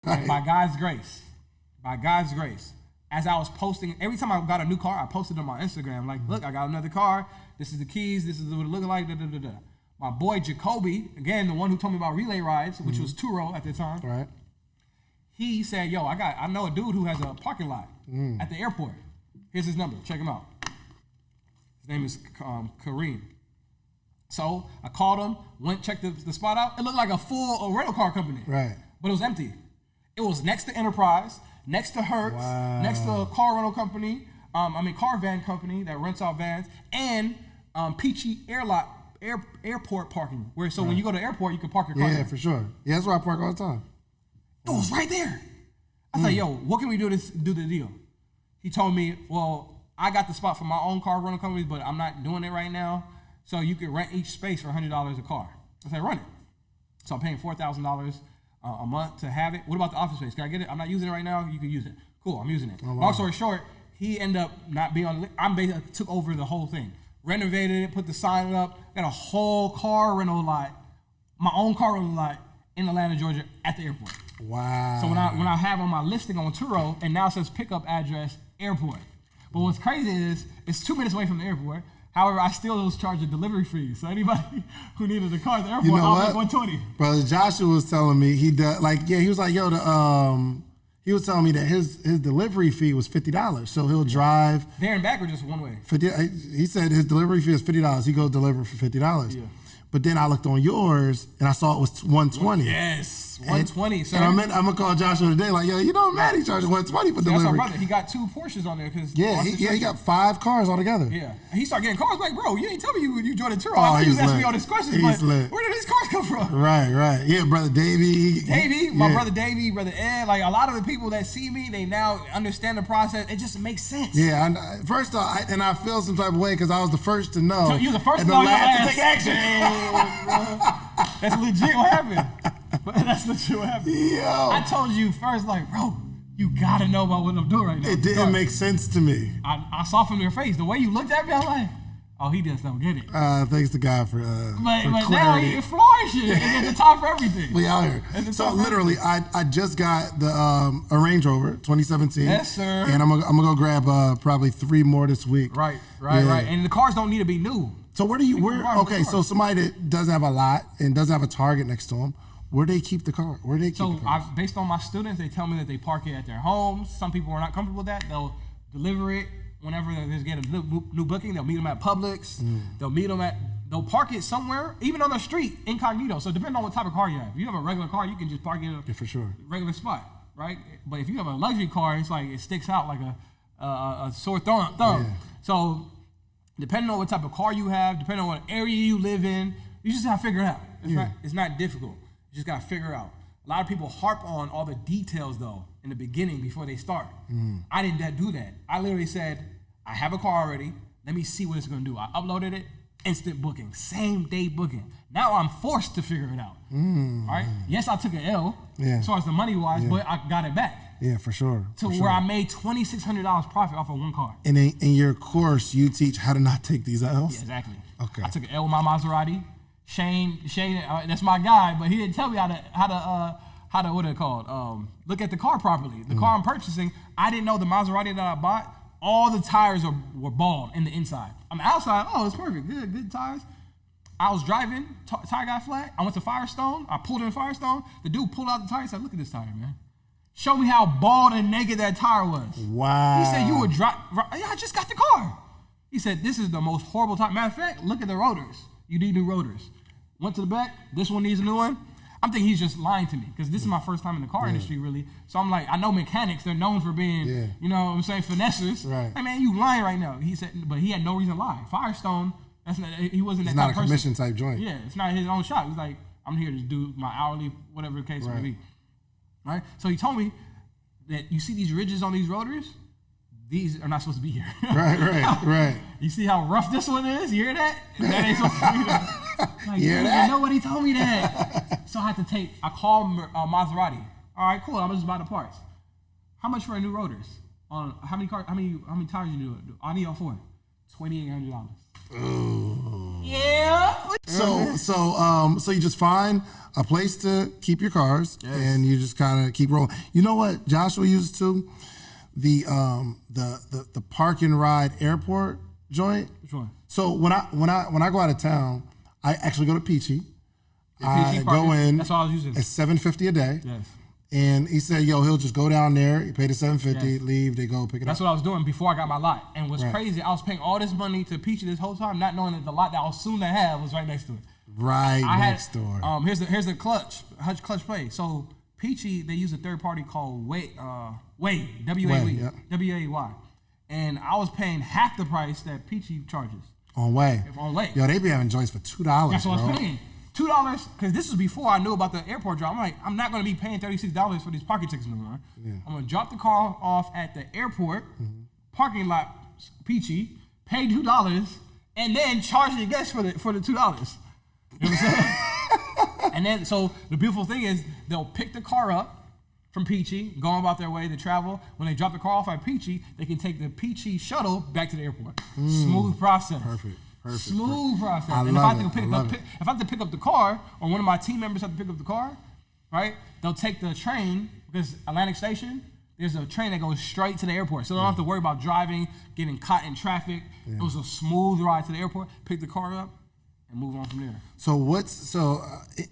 Right. By God's grace. By God's grace. As I was posting, every time I got a new car, I posted on my Instagram, like, look, I got another car. This is the keys. This is what it looking like. Da, da, da, da. My boy Jacoby, again, the one who told me about relay rides, which was Turo at the time. Right. He said, yo, I know a dude who has a parking lot at the airport. Here's his number. Check him out. His name is Kareem. So I called him, went, checked the spot out. It looked like a full rental car company. Right. But it was empty. It was next to Enterprise, next to Hertz, next to a car rental company, car van company that rents out vans, and Peachy airport parking. When you go to the airport, you can park your car. Yeah, for sure. Yeah, that's where I park all the time. It was right there. I was like, yo, what can we do to do the deal? He told me, well, I got the spot for my own car rental companies, but I'm not doing it right now. So you can rent each space for $100 a car. I said, run it. So I'm paying $4,000 a month to have it. What about the office space? Can I get it? I'm not using it right now. You can use it. Cool, I'm using it. Oh, wow. Long story short, he ended up not being on. I basically took over the whole thing, renovated it, put the sign up, got a whole car rental lot, my own car rental lot in Atlanta, Georgia, at the airport. Wow. So when I have on my listing on Turo, and now it says pickup address airport. But what's crazy is it's 2 minutes away from the airport. However, I still was charged a delivery fee. So anybody who needed a car at the airport, I'll make 120. Brother Joshua was telling me he was like, yo, he was telling me that his delivery fee was $50. So he'll drive there and back or just one way. He said his delivery fee is $50. He goes deliver for $50. Yeah. But then I looked on yours and I saw it was $120. Yes, $120. So I'm gonna call Joshua today, like, yo, Matty charged $120 for delivery. That's our brother. He got 2 Porsches on there because he got 5 cars altogether. Yeah, and he started getting cars. Like, bro, you ain't tell me you joined a Turo. I know you was asking me all these questions, but where did these cars come from? Right. Yeah, brother Davey. My brother Davey, brother Ed. Like a lot of the people that see me, they now understand the process. It just makes sense. Yeah, first off, I feel some type of way because I was the first to know. So you the first and the last to take action. That's legit what happened. That's legit what happened. Yo. I told you first, like, bro, you gotta know about what I'm doing right now. It didn't make sense to me. I saw from your face, the way you looked at me, I'm like, oh, he just don't get it. Thanks to God for but now he's flourishing. And it's the time for everything. We out here. So literally, I just got the a Range Rover 2017. Yes, sir. And I'm gonna go grab probably 3 more this week. Right. And the cars don't need to be new. So so somebody that doesn't have a lot and doesn't have a Target next to them, where do they keep the car? Based on my students, they tell me that they park it at their homes. Some people are not comfortable with that. They'll deliver it whenever they get a new booking. They'll meet them at Publix. They'll park it somewhere, even on the street, incognito. So depending on what type of car you have. If you have a regular car, you can just park it in a regular spot, right? But if you have a luxury car, it's like it sticks out like a sore thumb. Yeah. So depending on what type of car you have, depending on what area you live in, you just gotta figure it out. It's not difficult. You just gotta figure it out. A lot of people harp on all the details though in the beginning before they start. I didn't do that. I literally said, I have a car already. Let me see what it's gonna do. I uploaded it, instant booking, same day booking. Now I'm forced to figure it out. All right. Yes, I took an L as far as the money wise, but I got it back. Yeah, for sure. Where I made $2,600 profit off of one car. And in your course, you teach how to not take these L's? Yeah, exactly. Okay. I took an L with my Maserati. Shane, that's my guy, but he didn't tell me how to what are they called? Look at the car properly. The car I'm purchasing, I didn't know the Maserati that I bought, all the tires were bald in the inside. I'm outside, it's perfect, good tires. I was driving, tire got flat. I went to Firestone. I pulled in Firestone. The dude pulled out the tire and said, look at this tire, man. Show me how bald and naked that tire was. Wow. He said, you would drive. Yeah, I just got the car. He said, this is the most horrible tire. Matter of fact, look at the rotors. You need new rotors. Went to the back. This one needs a new one. I'm thinking he's just lying to me because this is my first time in the car industry, really. So I'm like, I know mechanics. They're known for being, you know what I'm saying, finessers. Right. Hey, man, you lying right now. He said, but he had no reason to lie. Firestone, he wasn't that type of person. It's not a commission type joint. Yeah, it's not his own shop. He's like, I'm here to do my hourly, whatever the case may be. Right? So he told me that you see these ridges on these rotors? These are not supposed to be here. Right. You see how rough this one is? You hear that? That ain't supposed to be there. Like, you hear that? Nobody told me that. So I called Maserati. All right, cool. I'm just buy the parts. How much for a new rotors? On how many tires you do? I need all 4. $2,800. Ooh. Yeah. So you just find a place to keep your cars, and you just kind of keep rolling. You know what Joshua uses too? The park and ride airport joint. Which one? So when I go out of town, I actually go to Peachy. I go in. That's all I was using. It's $7.50 a day. Yes. And he said, he'll just go down there, you pay the $7.50, leave, they go pick it up. That's what I was doing before I got my lot. And what's crazy, I was paying all this money to Peachy this whole time, not knowing that the lot that I was soon to have was right next to it. Next door. Here's the clutch play. So Peachy, they use a third party called Way, W-A-Y. And I was paying half the price that Peachy charges. On Way. Yo, they be having joints for $2. That's what I was paying. $2, because this was before I knew about the airport drop. I'm like, I'm not going to be paying $36 for these parking tickets no more. Yeah. I'm going to drop the car off at the airport, parking lot, Peachy, pay $2, and then charge the guests for the $2. You know what I'm saying? And then, so the beautiful thing is, they'll pick the car up from Peachy, going about their way to travel. When they drop the car off at Peachy, they can take the Peachy shuttle back to the airport. Smooth process. Perfect. Smooth process. And if I have to pick up the car, or one of my team members have to pick up the car, right? They'll take the train, because Atlantic Station, there's a train that goes straight to the airport. So they don't have to worry about driving, getting caught in traffic. It was a smooth ride to the airport, pick the car up, and move on from there. So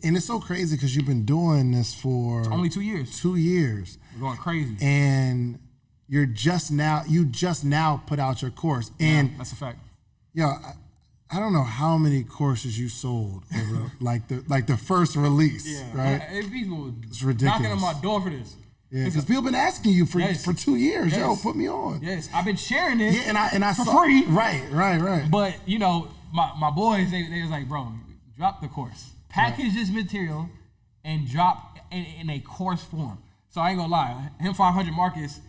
and it's so crazy because you've been doing this for only 2 years. 2 years. We're going crazy. And you just now put out your course. And that's a fact. Yo, I don't know how many courses you sold over like the first release, right? People it's ridiculous. Knocking on my door for this. Yeah, because people been asking you for 2 years, yo, put me on. Yes, I've been sharing it. Yeah, and I for saw, free. Right. But you know, my boys, they was like, bro, drop the course, package this material, and drop in a course form. So I ain't gonna lie, him 500 Marcus,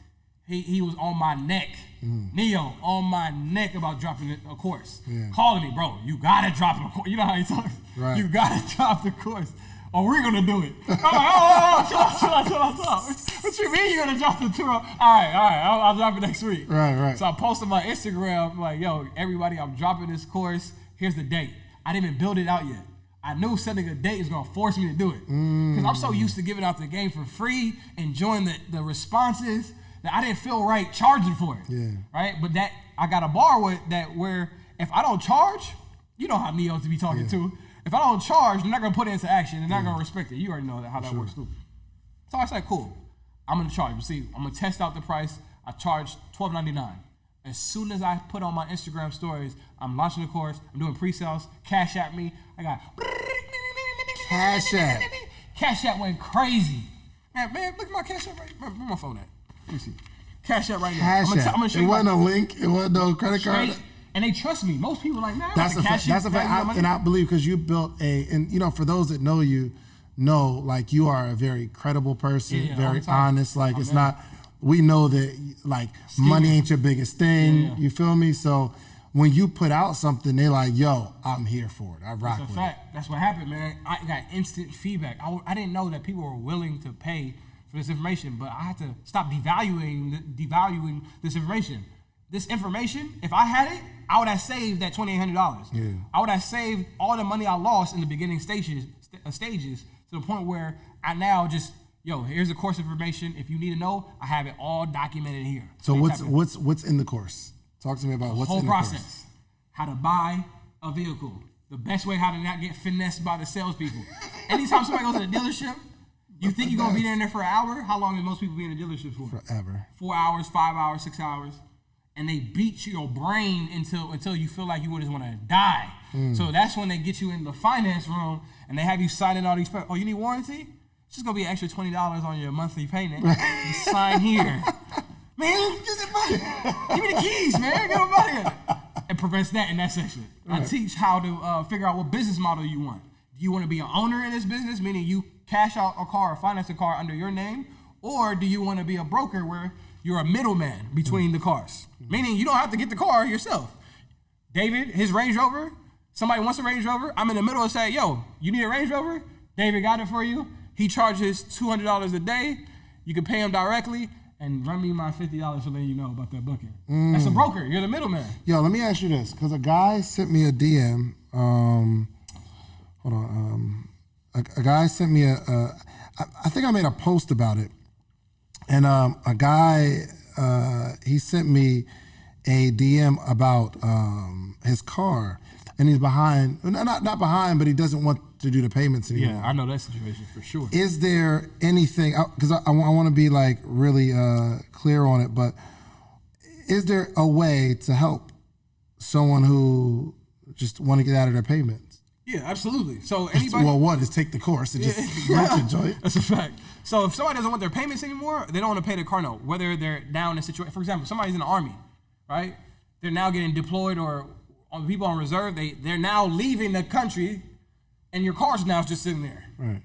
he was on my neck. Neo on my neck about dropping a course. Calling me, bro, you gotta drop a course. You know how he talks? Right. You gotta drop the course, or we're gonna do it. I'm like, chill out. What you mean you're gonna drop the Turo? All right, I'll drop it next week. Right. So I posted my Instagram, like, yo, everybody, I'm dropping this course. Here's the date. I didn't even build it out yet. I knew setting a date is gonna force me to do it. Because I'm so used to giving out the game for free, enjoying the responses, that I didn't feel right charging for it. Yeah. Right? But that I got a bar with that where if I don't charge, you know how Neo to be talking to. If I don't charge, they're not gonna put it into action. They're not gonna respect it. You already know how that works too. So I said, cool. I'm gonna charge. You see, I'm gonna test out the price. I charge $12.99. As soon as I put on my Instagram stories, I'm launching the course. I'm doing pre-sales. Cash App me. I got Cash App went crazy. Man, look at my Cash App right. Where my phone at? Let me see. Cash App right now. I'm gonna show you. It wasn't a link. It wasn't no credit card. And they trust me. Most people are like, man, that's a fact. And I believe because you built and you know, for those that know you, like you are a very credible person, very honest. Like it's not. We know that like money ain't your biggest thing. You feel me? So when you put out something, they're like, yo, I'm here for it. I rock with it. That's a fact. That's what happened, man. I got instant feedback. I didn't know that people were willing to pay for this information, but I had to stop devaluing this information. This information, if I had it, I would have saved that $2,800. Yeah. I would have saved all the money I lost in the beginning stages to the point where I now just, yo, here's the course information. If you need to know, I have it all documented here. So what's in the course? Talk to me about what's in the course. Whole process. How to buy a vehicle. The best way how to not get finessed by the salespeople. Anytime somebody goes to the dealership, you think you're going to be there for an hour? How long do most people be in the dealership for? Forever. 4 hours, 5 hours, 6 hours. And they beat your brain until you feel like you would just want to die. So that's when they get you in the finance room and they have you signing all these. Oh, you need warranty? It's just going to be an extra $20 on your monthly payment. You sign here. Man, give me the keys, man. Get them out of here. It prevents that in that section. Right. I teach how to figure out what business model you want. Do you want to be an owner in this business, meaning you cash out a car or finance a car under your name? Or do you want to be a broker where you're a middleman between the cars? Meaning you don't have to get the car yourself. David, his Range Rover, somebody wants a Range Rover, I'm in the middle and say, yo, you need a Range Rover? David got it for you. He charges $200 a day. You can pay him directly and run me my $50 for letting you know about that booking. That's a broker. You're the middleman. Yo, let me ask you this, because a guy sent me a DM hold on. A guy sent me I think I made a post about it, and a guy he sent me a DM about his car, and he's behind. Not behind, but he doesn't want to do the payments anymore. Yeah, I know that situation for sure. Is there anything? Because I want to be like really clear on it, but is there a way to help someone who just want to get out of their payments? Yeah, absolutely. So anybody. Well, one is take the course and just enjoy it. That's a fact. So if somebody doesn't want their payments anymore, they don't want to pay their car note, whether they're now in a situation. For example, somebody's in the Army, right? They're now getting deployed, or on people on reserve. They're now leaving the country, and your car's now just sitting there. Right.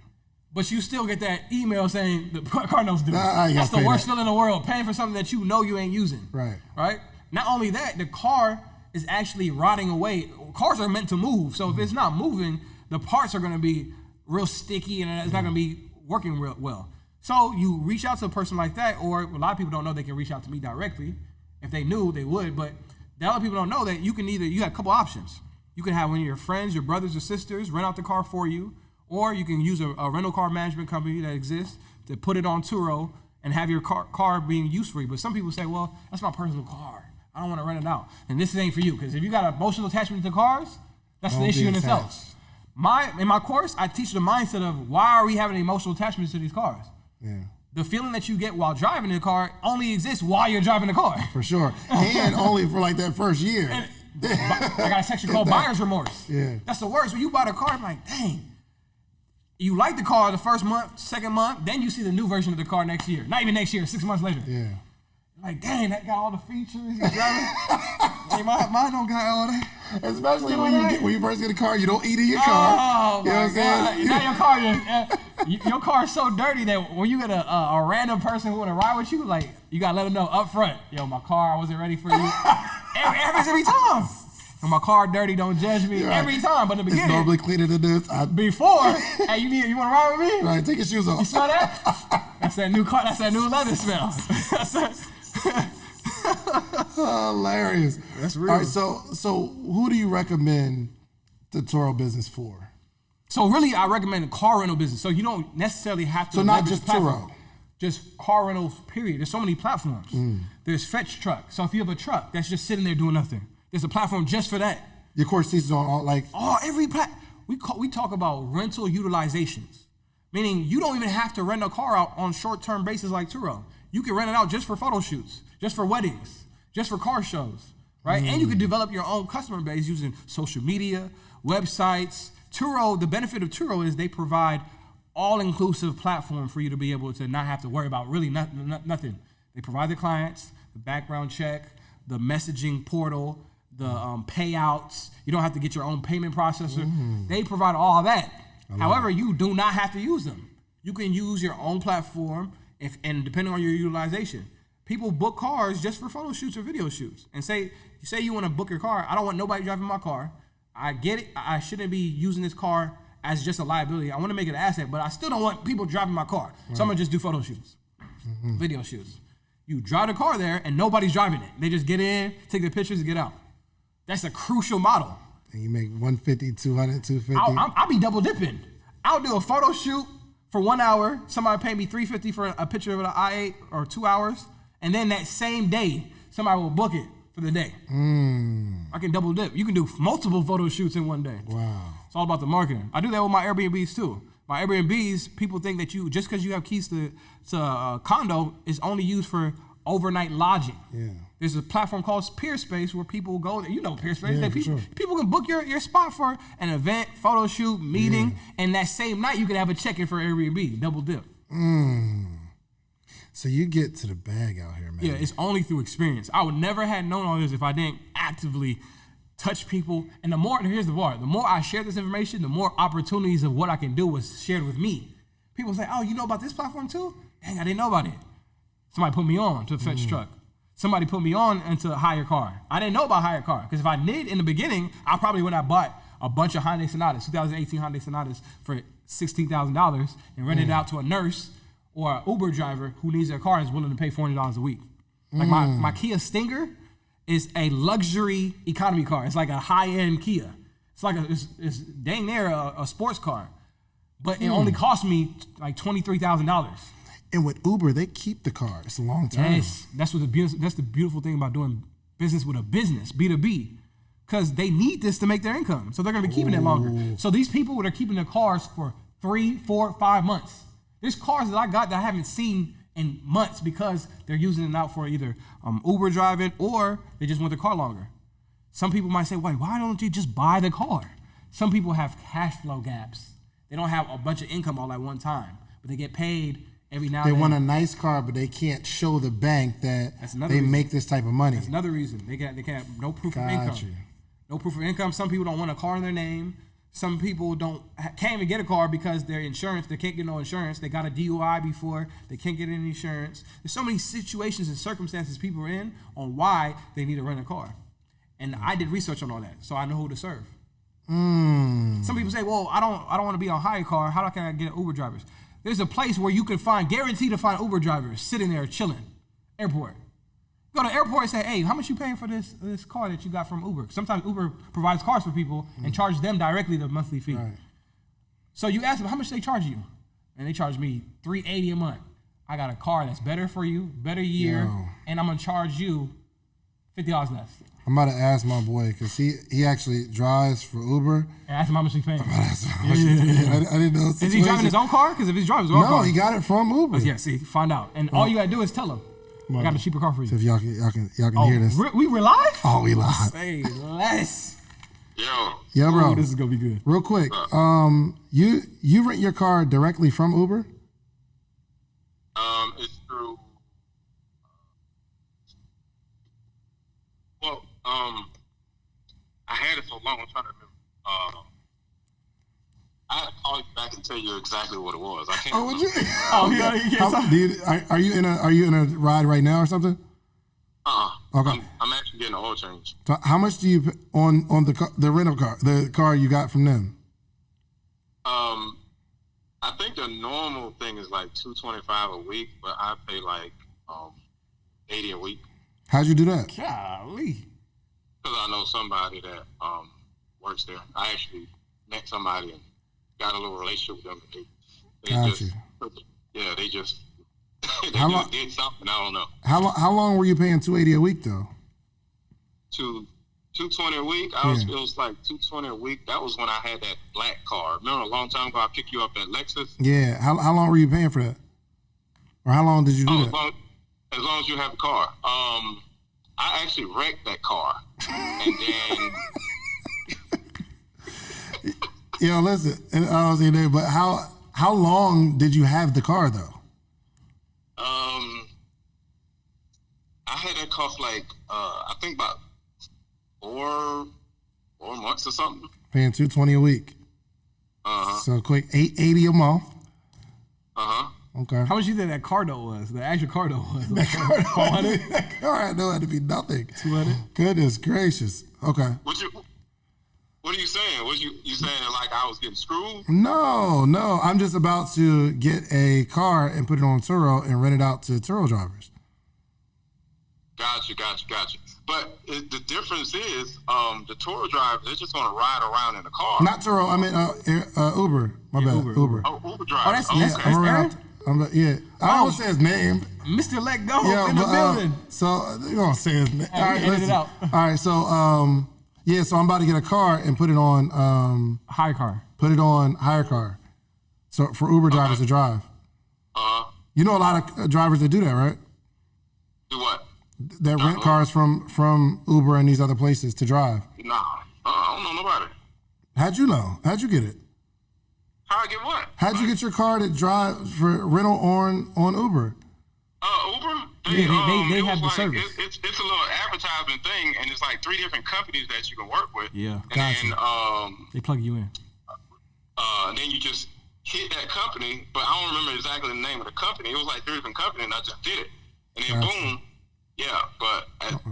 But you still get that email saying the car note's due. That's the worst feeling in the world, paying for something that you know you ain't using. Right. Right? Not only that, the car is actually rotting away. Cars are meant to move. So if it's not moving, the parts are going to be real sticky and it's not going to be working real well. So you reach out to a person like that, or a lot of people don't know they can reach out to me directly. If they knew, they would. But a lot of people don't know that you got a couple options. You can have one of your friends, your brothers or sisters rent out the car for you, or you can use a rental car management company that exists to put it on Turo and have your car being used for you. But some people say, well, that's my personal car. I don't want to rent it out. And this ain't for you, because if you got an emotional attachment to cars, that's the issue in itself. In my course, I teach the mindset of why are we having emotional attachments to these cars? Yeah. The feeling that you get while driving the car only exists while you're driving the car. For sure. And only for like that first year. I got a section called buyer's remorse. Yeah. That's the worst. When you buy the car, I'm like, dang. You like the car the first month, second month, then you see the new version of the car next year. Not even next year, 6 months later. Yeah. Like, dang, that got all the features. Hey, mine don't got all that. Especially when you first get a car, you don't eat in your car. Oh, my God. Now your car is so dirty that when you get a random person who want to ride with you, like, you got to let them know up front, yo, my car, I wasn't ready for you. every time. And my car dirty, don't judge me. Right. Every time, but in the beginning. It's normally cleaner than this. Before, hey, you want to ride with me? Right, take your shoes off. You smell that? That's that new car. That's that new leather smell. Hilarious. That's real. All right, so who do you recommend the Turo business for? So really, I recommend a car rental business. So you don't necessarily have to. So not just Turo. Just car rentals, period. There's so many platforms. There's Fetch Truck. So if you have a truck that's just sitting there doing nothing, there's a platform just for that. Your course teaches on all like. Oh, we talk about rental utilizations, meaning you don't even have to rent a car out on short-term basis like Turo. You can rent it out just for photo shoots, just for weddings, just for car shows, right? And you can develop your own customer base using social media, websites. Turo, the benefit of Turo is they provide all-inclusive platform for you to be able to not have to worry about really nothing. They provide the clients, the background check, the messaging portal, the payouts. You don't have to get your own payment processor. They provide all that. However, you do not have to use them. You can use your own platform and depending on your utilization. People book cars just for photo shoots or video shoots. And say you want to book your car. I don't want nobody driving my car. I get it. I shouldn't be using this car as just a liability. I want to make it an asset, but I still don't want people driving my car. Right. So I'm going to just do photo shoots, video shoots. You drive the car there and nobody's driving it. They just get in, take the pictures and get out. That's a crucial model. And you make 150, 200, 250. I'll be double dipping. I'll do a photo shoot for 1 hour. Somebody pay me $350 for a picture of an I8 or 2 hours. And then that same day, somebody will book it for the day. I can double dip. You can do multiple photo shoots in one day. Wow. It's all about the marketing. I do that with my Airbnbs too. My Airbnbs, people think that just because you have keys to a condo, is only used for overnight lodging. Yeah. There's a platform called Peerspace where people go there. You know Peerspace. Yeah, people can book your spot for an event, photo shoot, meeting, and that same night you can have a check-in for Airbnb, double dip. So you get to the bag out here, man. Yeah, it's only through experience. I would never have known all this if I didn't actively touch people. And here's the part, the more I share this information, the more opportunities of what I can do was shared with me. People say, oh, you know about this platform too? Dang, I didn't know about it. Somebody put me on to Fetch Truck. Somebody put me on into Hire Car. I didn't know about Hire Car, because if I did in the beginning, I probably would have bought a bunch of Hyundai Sonatas, 2018 Hyundai Sonatas for $16,000 and rented it out to a nurse or an Uber driver who needs their car and is willing to pay $400 a week. Like my Kia Stinger is a luxury economy car. It's like a high-end Kia. It's like it's dang near a sports car, but it only cost me like $23,000. And with Uber, they keep the car. It's a long time. Yes, that's the beautiful thing about doing business with a business, B2B, because they need this to make their income. So they're going to be keeping it longer. So these people that are keeping their cars for 3, 4, 5 months. There's cars that I got that I haven't seen in months because they're using it out for either Uber driving or they just want their car longer. Some people might say, wait, why don't you just buy the car? Some people have cash flow gaps. They don't have a bunch of income all at one time, but they get paid every now and then. They want a nice car, but they can't show the bank that they make this type of money. That's another reason. They can't have no proof of income. No proof of income. Some people don't want a car in their name. Some people can't even get a car because their insurance, they can't get no insurance. They got a DUI before. They can't get any insurance. There's so many situations and circumstances people are in on why they need to rent a car. And I did research on all that, so I know who to serve. Some people say, well, I don't want to be on hire car. How can I get Uber drivers? There's a place where you can guaranteed to find Uber drivers sitting there chilling. Airport. Go to the airport and say, hey, how much you paying for this car that you got from Uber? Sometimes Uber provides cars for people and charge them directly the monthly fee. Right. So you ask them, how much they charge you? And they charge me $380 a month. I got a car that's better for you, better year, and I'm going to charge you $50 less. I'm about to ask my boy, because he actually drives for Uber. And ask him how much he's paying. I didn't know. Is he driving his own car? Because if he's driving his own car. No, he got it from Uber. Yeah, see, find out. And all you got to do is tell him. I got a cheaper car for you. So if y'all can hear this. We live? Oh, we live. Say less. Yo, bro. Ooh, this is going to be good. Real quick. You rent your car directly from Uber? It's through... I had it so long, I'm trying to remember. I had to call you back and tell you exactly what it was. I can't remember. Are you in a ride right now or something? Okay. I'm actually getting an oil change. So how much do you pay on the rental car, the car you got from them? I think the normal thing is like $225 a week, but I pay like $80 a week. How'd you do that? Golly. Because I know somebody that works there. I actually met somebody and got a little relationship with them. They just did something. I don't know. How long were you paying $280 a week though? $220 a week. It was like $220 a week. That was when I had that black car. Remember a long time ago I picked you up at Lexus? Yeah. How long were you paying for that? Or how long did you do that? As long as you have a car. I actually wrecked that car. And then Yo, listen, and I don't say that, but how long did you have the car though? I had that car for like I think about 4 months or something. Paying $220 a week. So quick, $880 a month. Okay. How much you think that car note was? The actual car note was? That car note had to be nothing. 200. Goodness gracious. Okay. What are you saying? You saying like I was getting screwed? No. I'm just about to get a car and put it on Turo and rent it out to Turo drivers. Gotcha. But the difference is the Turo drivers, they're just going to ride around in the car. Not Turo. I mean Uber. My bad. Uber. Oh, Uber drivers. That's Aaron? I don't say his name. Mr. Let Go in the building. So you don't say his name. All right, edit it out. All right, so so I'm about to get a car and put it on hire car. Put it on hire car. So for Uber drivers to drive. You know a lot of drivers that do that, right? Do what? That rent cars from Uber and these other places to drive. Nah, I don't know nobody. How'd you know? How'd you get it? How I get what? How'd you get your car to drive for rental on Uber? Uber? They have the service. It's a little advertisement thing, and it's like 3 different companies that you can work with. Yeah. And then they plug you in. Then you just hit that company, but I don't remember exactly the name of the company. It was like 3 different companies, and I just did it. And then boom, yeah. But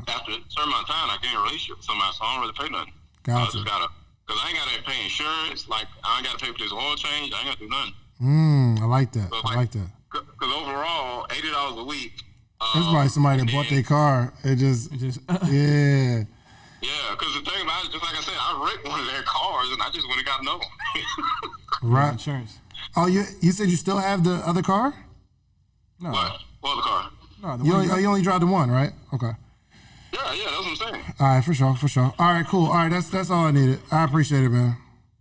after a certain amount of time, I gained a relationship with somebody, so I don't really pay nothing. Gotcha. I just because I ain't got to pay insurance. Like, I ain't got to pay for this oil change. I ain't got to do nothing. I like that. So I like that. Because overall, $80 a week. There's probably somebody that bought their car. It just yeah. Yeah, because the thing about it, just like I said, I wrecked one of their cars, and I just went and got another one. Right. Insurance. Oh, you said you still have the other car? No. What other car? No, You only drive the one, right? Okay. Yeah, that's what I'm saying. All right, for sure. All right, cool. All right, that's all I needed. I appreciate it, man.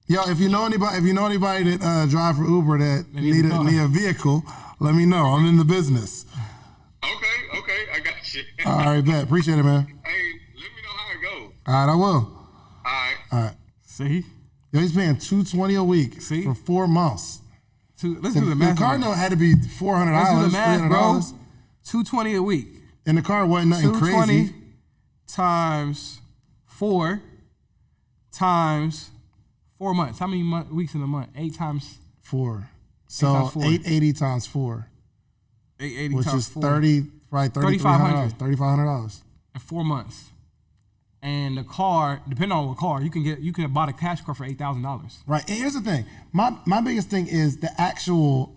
Yo, if you know anybody that drive for Uber that need a vehicle, let me know. I'm in the business. Okay, I got you. All right, bet. Appreciate it, man. Hey, let me know how it goes. All right, I will. All right. See? Yo, he's paying $220 a week for 4 months. Let's do the math. The car note had to be $400, Let's do the math, bro. $300. $220 a week. And the car wasn't nothing crazy. Times 4 times 4 months. How many weeks in a month? 8 times 4. So 880 times 4. 880 which times is 4. $3,500. $3,500 in 4 months. And the car, depending on what car, you can have bought a cash car for $8,000. Right. And here's the thing. My biggest thing is the actual.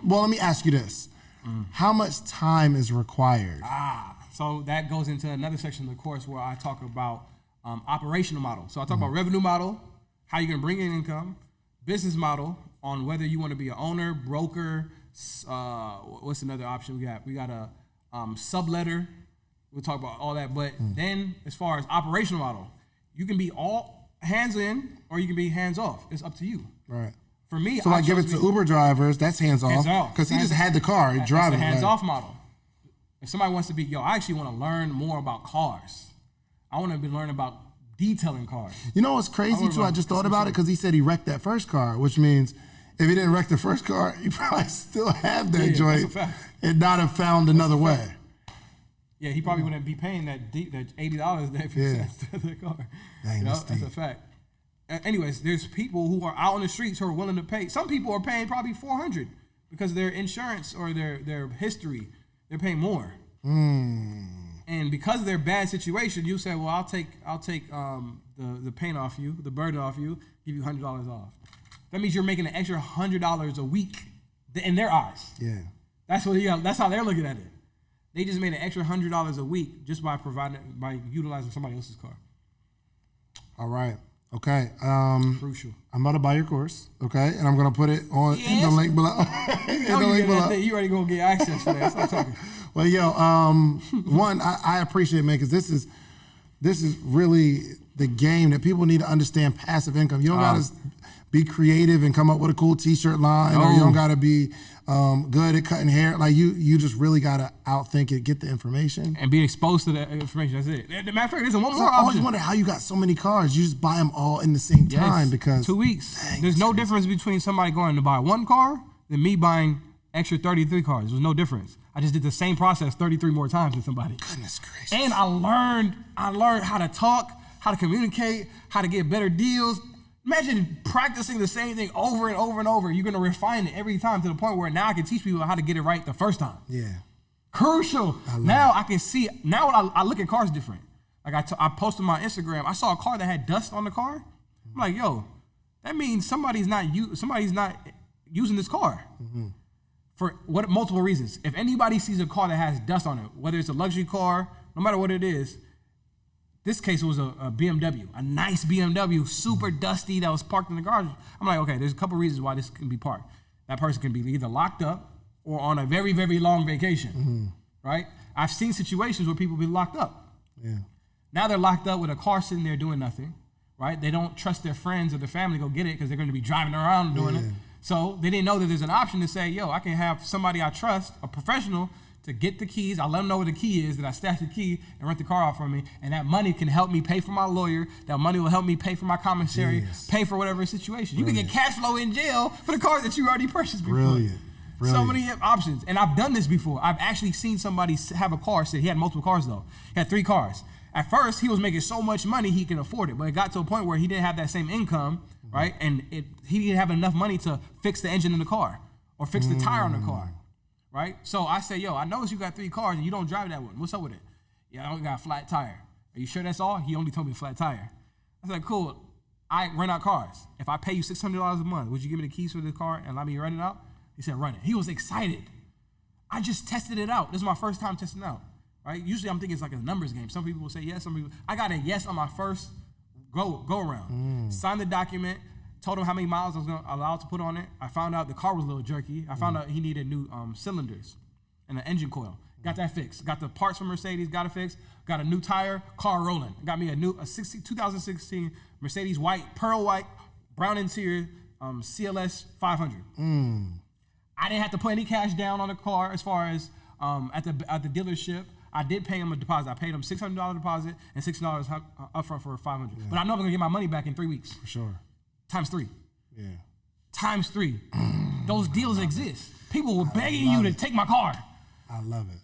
Well, let me ask you this: how much time is required? So that goes into another section of the course where I talk about operational model. So I talk about revenue model, how you're gonna bring in income, business model on whether you want to be an owner, broker. What's another option we got? We got a subletter. We'll talk about all that. But then as far as operational model, you can be all hands in or you can be hands off. It's up to you. Right. For me, so I give it to Uber drivers. That's hands off because he just had the car. He driving. That's the hands off model. If somebody wants to be, I actually want to learn more about cars. I want to be learning about detailing cars. You know what's crazy too? I just thought about it because he said he wrecked that first car, which means if he didn't wreck the first car, he probably still have that joint and not have found another way. Yeah, he probably wouldn't be paying that $80 a day for the car. That's a fact. Anyways, there's people who are out on the streets who are willing to pay. Some people are paying probably $400 because their insurance or their history, they're paying more. And because of their bad situation, you say, well, I'll take the pain off you, the burden off you, give you $100 off. That means you're making an extra $100 a week in their eyes. Yeah, that's how they're looking at it. They just made an extra $100 a week just by utilizing somebody else's car. All right. Okay. Crucial. I'm about to buy your course. Okay, and I'm gonna put it on in the link below. You already gonna get access to that. Stop talking. Well, yo, one, I appreciate it, man, because this is really the game that people need to understand. Passive income. You don't gotta be creative and come up with a cool T-shirt line, or you don't gotta be good at cutting hair. Like you just really gotta outthink it, get the information, and be exposed to that information. That's it. The matter of fact, there's one more option. I always wonder how you got so many cars. You just buy them all in the same time because 2 weeks. There's no difference between somebody going to buy one car than me buying extra 33 cars. There's no difference. I just did the same process 33 more times with somebody. Goodness gracious. And I learned how to talk, how to communicate, how to get better deals. Imagine practicing the same thing over and over and over. You're going to refine it every time to the point where now I can teach people how to get it right the first time. Yeah. Crucial. Now I can see, now I look at cars different. Like I posted on my Instagram, I saw a car that had dust on the car. I'm like, yo, that means somebody's not using this car. For multiple reasons. If anybody sees a car that has dust on it, whether it's a luxury car, no matter what it is, this case was a BMW, a nice BMW, super dusty that was parked in the garage. I'm like, okay, there's a couple reasons why this can be parked. That person can be either locked up or on a very, very long vacation, right? I've seen situations where people be locked up. Yeah. Now they're locked up with a car sitting there doing nothing, right? They don't trust their friends or their family to go get it because they're going to be driving around doing it. So they didn't know that there's an option to say, yo, I can have somebody I trust, a professional, to get the keys. I'll let them know where the key is, that I stashed the key and rent the car off from me. And that money can help me pay for my lawyer. That money will help me pay for my commissary, pay for whatever situation. You can get cash flow in jail for the cars that you already purchased before. Brilliant. So many options. And I've done this before. I've actually seen somebody have a car. He had multiple cars though. He had 3 cars. At first, he was making so much money he can afford it. But it got to a point where he didn't have that same income, right? And he didn't have enough money to fix the engine in the car or fix the tire on the car. Right? So I say, yo, I noticed you got 3 cars and you don't drive that one. What's up with it? Yeah, I only got a flat tire. Are you sure that's all? He only told me a flat tire. I was like, cool. I rent out cars. If I pay you $600 a month, would you give me the keys for the car and let me rent it out? He said, run it. He was excited. I just tested it out. This is my first time testing it out. right? Usually I'm thinking it's like a numbers game. Some people will say yes, some people. I got a yes on my first go around. Signed the document, told him how many miles I was allowed to put on it. I found out the car was a little jerky. I found out he needed new cylinders and an engine coil. Got that fixed. Got the parts from Mercedes, got it fixed. Got a new tire, car rolling. Got me a 2016 Mercedes white, pearl white, brown interior, CLS 500. I didn't have to put any cash down on the car as far as at the dealership. I did pay him a deposit. I paid him $600 deposit and $600 upfront for $500. Yeah. But I know I'm gonna get my money back in 3 weeks. For sure. Times 3. Yeah. Times 3. Those deals exist. People were begging you to take my car. I love it.